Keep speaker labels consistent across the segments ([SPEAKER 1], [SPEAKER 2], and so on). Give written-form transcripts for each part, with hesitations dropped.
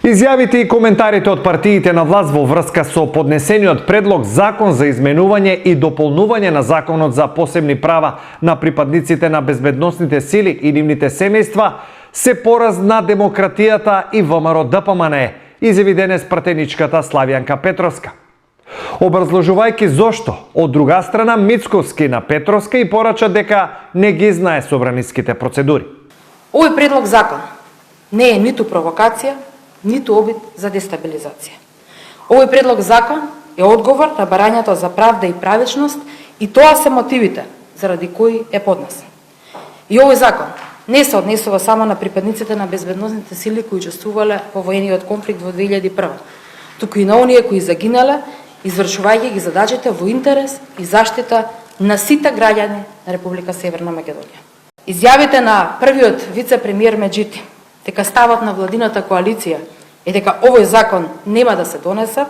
[SPEAKER 1] Изјавите и коментарите од партиите на власт во врска со поднесениот предлог закон за изменување и дополнување на законот за посебни права на припадниците на безбедносните сили и нивните семејства се пораз на демократијата и ВМРО ДПМНЕ, изјави денес пратеничката Славјанка Петровска. Образложувајќи зошто, од друга страна Мицковски на Петровска и порача дека не ги знае собраниските процедури.
[SPEAKER 2] Овој предлог закон не е ниту провокација, ниту обид за дестабилизација. Овој предлог закон е одговор на барањето за правда и правичност и тоа се мотивите заради кои е поднесен. И овој закон не се однесува само на припадниците на безбедносните сили кои учествувале во воениот конфликт во 2001, туку и на оние кои загинале, извршувајќи ги задачите во интерес и заштита на сите граѓани на Република Северна Македонија. Изјавите на првиот вице-премиер Меджити дека ставот на владината коалиција е дека овој закон нема да се донесе,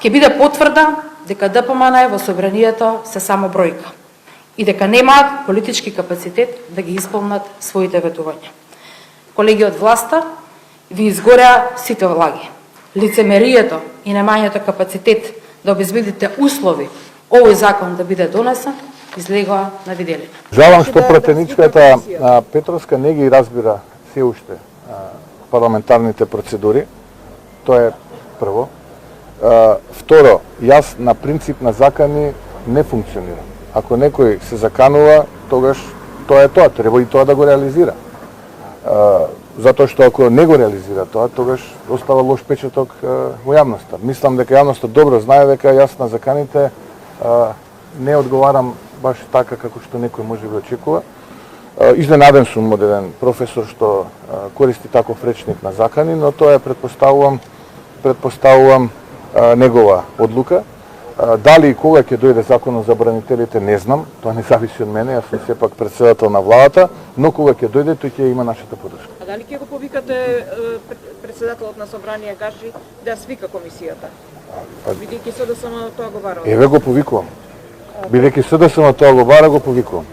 [SPEAKER 2] ќе биде потврда дека ДПМН во собранието се само бројка и дека немаат политички капацитет да ги исполнат своите ветувања. Колеги од власта, ви изгореа сите влаги. Лицемерието и немањето капацитет да обезбедите услови овој закон да биде донесен, излегоа на виделина.
[SPEAKER 3] Жалам што пратеничката Петровска не ги разбира се уште парламентарните процедури. Тоа е прво. Второ, јас на принцип на закани не функционирам. Ако некој се заканува, тогаш тоа е тоа, треба и тоа да го реализира. Затоа што ако не го реализира тоа, тогаш остава лош печаток во јавноста. Мислам дека јавноста добро знае дека јас на заканите не одговарам баш така како што некој може би очекува. Изненаден сум од еден професор што користи таков речник на закани, но тоа е предпоставувам негова одлука. Дали и кога ќе дојде законот за бранителите, не знам, тоа не зависи од мене, јас сум сепак председател на владата, но кога ќе дојде, тој ќе има нашата поддршка.
[SPEAKER 4] А дали ќе го повикате председателот на собрание Гаши да свика комисијата? Бидејќи СДСМ тоа го бара.
[SPEAKER 3] Еве го повикувам. Бидејќи СДСМ тоа го бара, го повикувам.